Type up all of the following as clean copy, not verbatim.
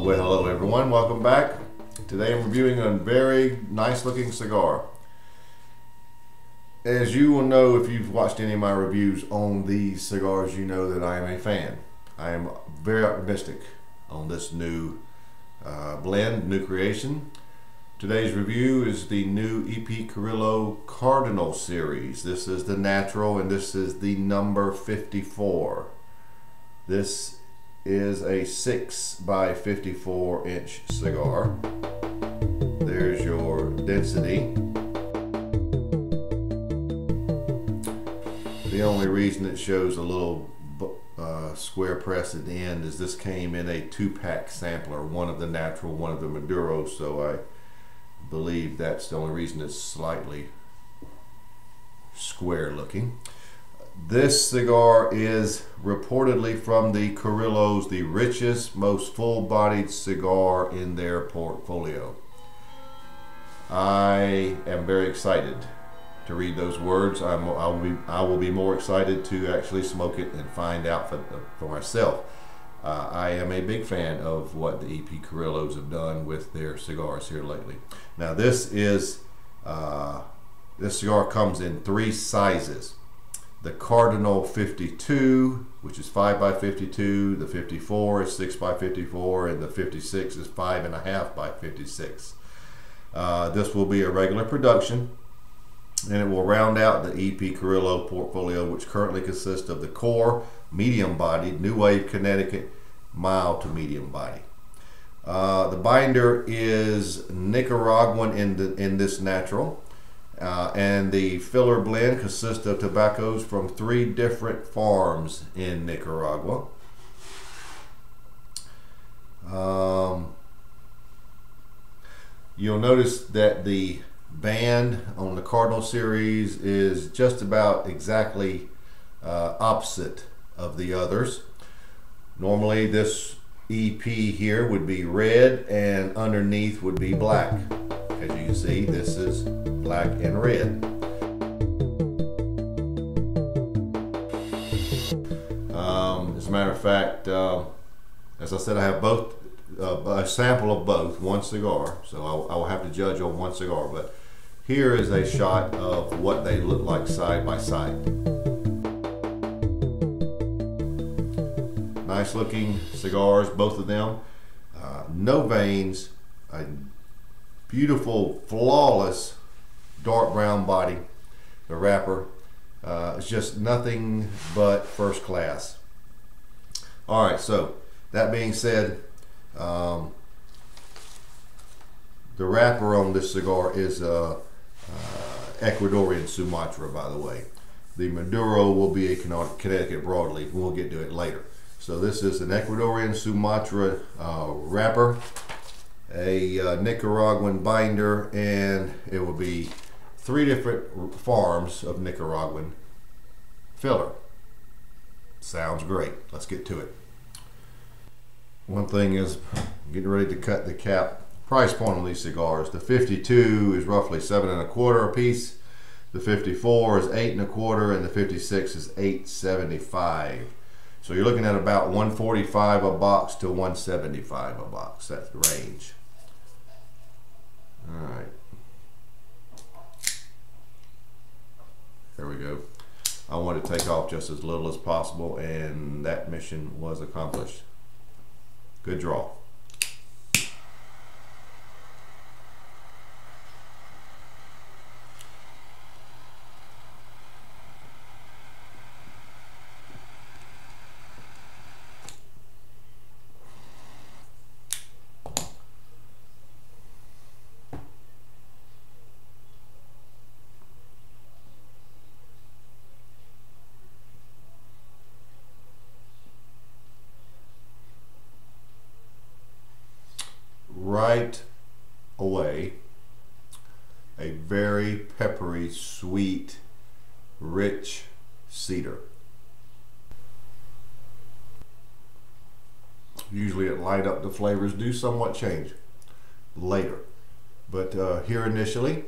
Well, hello everyone, welcome back. Today I'm reviewing a very nice looking cigar. As you will know, if you've watched any of my reviews on these cigars, you know that I am a fan. I am very optimistic on this new blend, new creation. Today's review is the new EP Carrillo Cardinal series. This is the natural and this is the number 54. This is a 6 by 54 inch cigar. There's your density. The only reason it shows a little square press at the end is this came in a 2-pack sampler, one of the natural, one of the Maduro, so I believe that's the only reason it's slightly square looking. This cigar is reportedly from the Carrillos, the richest, most full-bodied cigar in their portfolio. I am very excited to read those words. I will be more excited to actually smoke it and find out for myself. I am a big fan of what the EP Carrillos have done with their cigars here lately. Now this cigar comes in 3 sizes. The Cardinal 52, which is 5 by 52, the 54 is 6 by 54, and the 56 is 5.5 by 56. This will be a regular production, and it will round out the EP Carrillo portfolio, which currently consists of the core, medium-bodied, New Wave Connecticut, mild to medium body. The binder is Nicaraguan in this natural. And the filler blend consists of tobaccos from 3 different farms in Nicaragua. You'll notice that the band on the Cardinal series is just about exactly opposite of the others. Normally this EP here would be red and underneath would be black. As you can see, this is black and red. As a matter of fact, as I said, I have both a sample of both, one cigar, so I will have to judge on one cigar, but here is a shot of what they look like side by side. Nice looking cigars, both of them. No veins, a beautiful, flawless dark brown body. The wrapper is just nothing but first class. Alright, so that being said, the wrapper on this cigar is Ecuadorian Sumatra, by the way. The Maduro will be a Connecticut broadleaf. We'll get to it later. So this is an Ecuadorian Sumatra wrapper, a Nicaraguan binder, and it will be 3 different farms of Nicaraguan filler. Sounds great. Let's get to it. One thing is getting ready to cut the cap. Price point on these cigars. The 52 is roughly 7 1/4 a piece. The 54 is 8 1/4, and the 56 is 8.75. So you're looking at about $145 a box to $175 a box. That's the range. All right. There we go. I wanted to take off just as little as possible, and that mission was accomplished. Good draw. Right away, a very peppery, sweet, rich cedar. Usually at light up, the flavors do somewhat change. later. But here initially,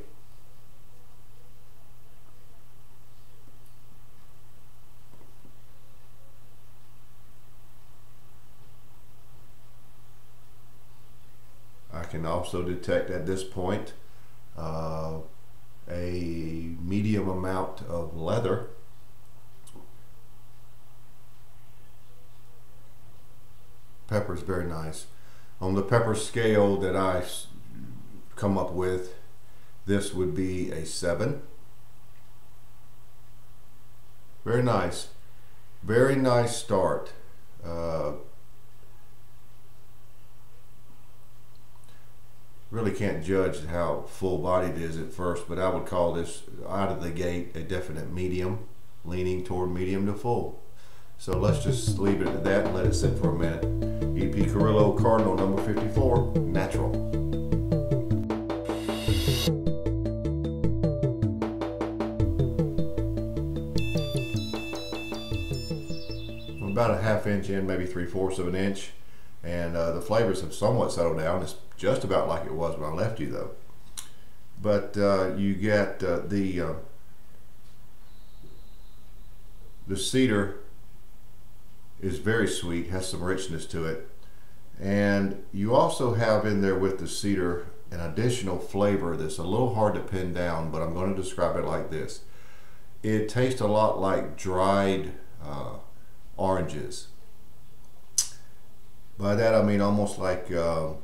I can also detect at this point a medium amount of leather. Pepper is very nice. On the pepper scale that I come up with, this would be a 7. Very nice. Very nice start. Really can't judge how full-bodied it is at first, but I would call this out of the gate a definite medium, leaning toward medium to full. So let's just leave it at that and let it sit for a minute. EP Carrillo Cardinal number 54, natural. I'm about a ½ inch in, maybe 3/4 of an inch. And the flavors have somewhat settled down. It's just about like it was when I left you, though. But you get the cedar is very sweet, has some richness to it, and you also have in there with the cedar an additional flavor that's a little hard to pin down, but I'm going to describe it like this. It tastes a lot like dried oranges. By that I mean almost like an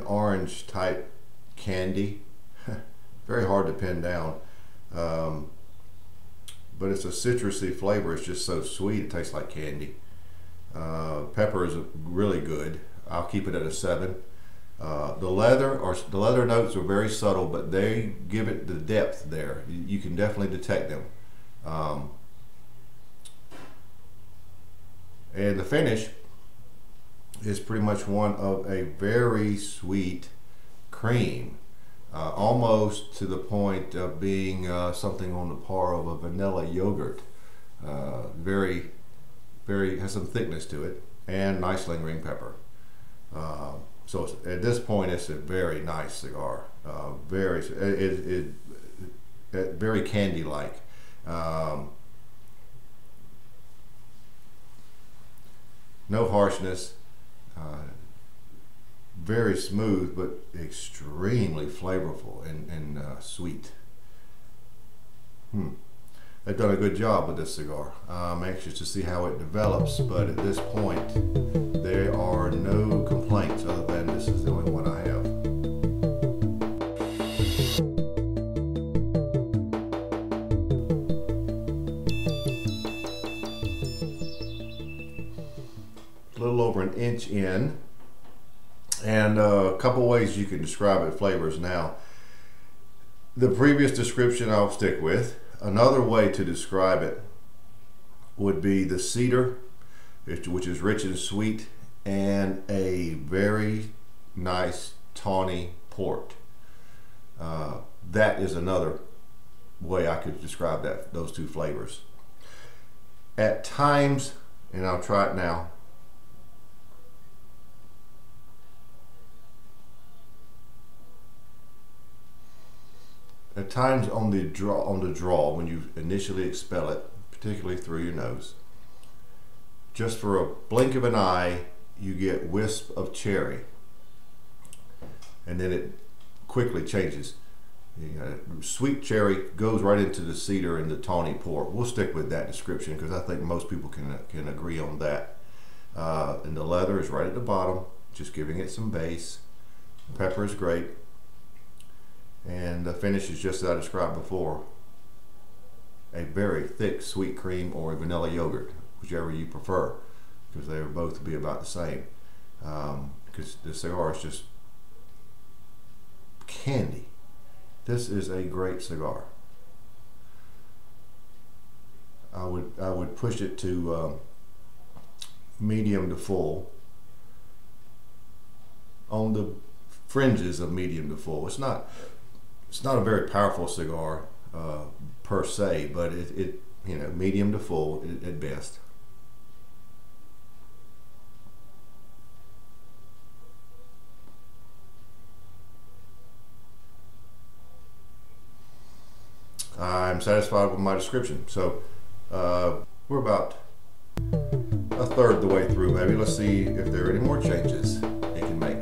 orange type candy. Very hard to pin down, but it's a citrusy flavor. It's just so sweet, it tastes like candy. Pepper is really good. I'll keep it at a 7. The leather notes are very subtle, but they give it the depth there. You can definitely detect them. And the finish is pretty much one of a very sweet cream, almost to the point of being something on the par of a vanilla yogurt. Very has some thickness to it, and nice lingering pepper. So at this point, it's a very nice cigar. Very candy-like. No harshness, very smooth, but extremely flavorful and sweet. They've done a good job with this cigar. I'm anxious to see how it develops, but at this point, there are no complaints other than this is the only one I have. A little over an inch in, and a couple ways you can describe it flavors. Now, the previous description I'll stick with. Another way to describe it would be the cedar, which is rich and sweet, and a very nice tawny port. That is another way I could describe those two flavors. At times, and I'll try it now, at times on the draw, when you initially expel it, particularly through your nose, just for a blink of an eye, you get wisp of cherry, and then it quickly changes. Sweet cherry goes right into the cedar and the tawny port. We'll stick with that description because I think most people can agree on that. And the leather is right at the bottom, just giving it some base. The pepper is great. And the finish is just as I described before. A very thick sweet cream or a vanilla yogurt, whichever you prefer, because they will both be about the same. Because the cigar is just candy. This is a great cigar. I would push it to medium to full. On the fringes of medium to full. It's not a very powerful cigar per se, but it medium to full at best. I'm satisfied with my description. So we're about a third of the way through maybe. Let's see if there are any more changes it can make.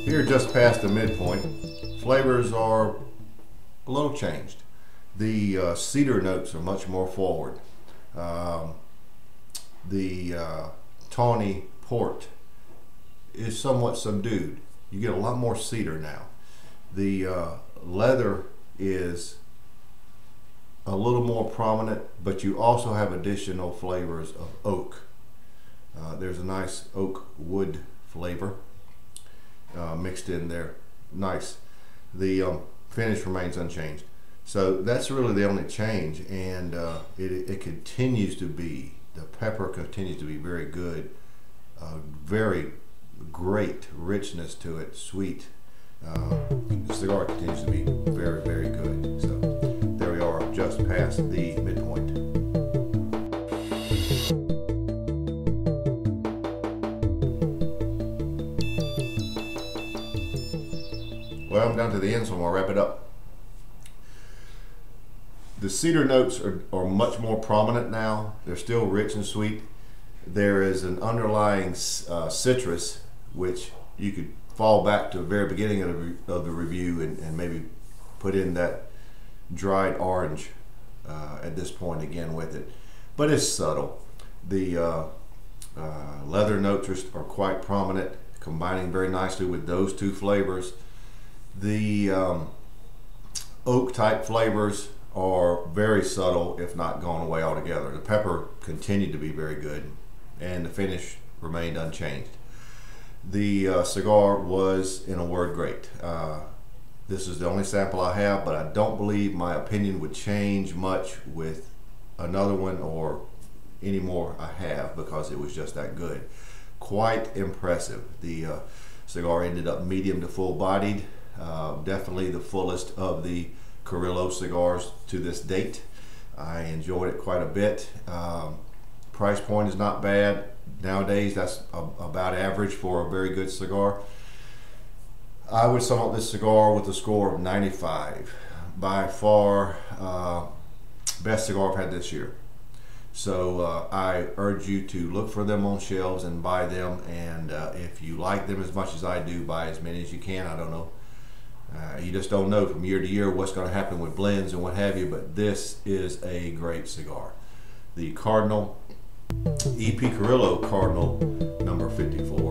Here just past the midpoint, flavors are a little changed. The cedar notes are much more forward. The tawny port is somewhat subdued. You get a lot more cedar now. The leather is a little more prominent, but you also have additional flavors of oak. There's a nice oak wood flavor mixed in there. Nice. The finish remains unchanged. So that's really the only change, and it continues to be, the pepper continues to be very good, very great richness to it, sweet. The cigar continues to be very, very good. So there we are, just past the midpoint. Well, I'm down to the end, so I'm going to wrap it up. The cedar notes are much more prominent now. They're still rich and sweet. There is an underlying citrus, which you could fall back to the very beginning of the review and maybe put in that dried orange at this point again with it. But it's subtle. The leather notes are quite prominent, combining very nicely with those two flavors. The oak type flavors are very subtle, if not gone away altogether. The pepper continued to be very good, and the finish remained unchanged. The cigar was, in a word, great. This is the only sample I have, but I don't believe my opinion would change much with another one or any more I have, because it was just that good. Quite impressive. The cigar ended up medium to full bodied. Definitely the fullest of the Carrillo cigars to this date. I enjoyed it quite a bit. Price point is not bad. Nowadays, that's about average for a very good cigar. I would sum up this cigar with a score of 95. By far, best cigar I've had this year. So I urge you to look for them on shelves and buy them. And if you like them as much as I do, buy as many as you can. I don't know. You just don't know from year to year what's going to happen with blends and what have you, but this is a great cigar. The Cardinal, EP Carrillo Cardinal number 54.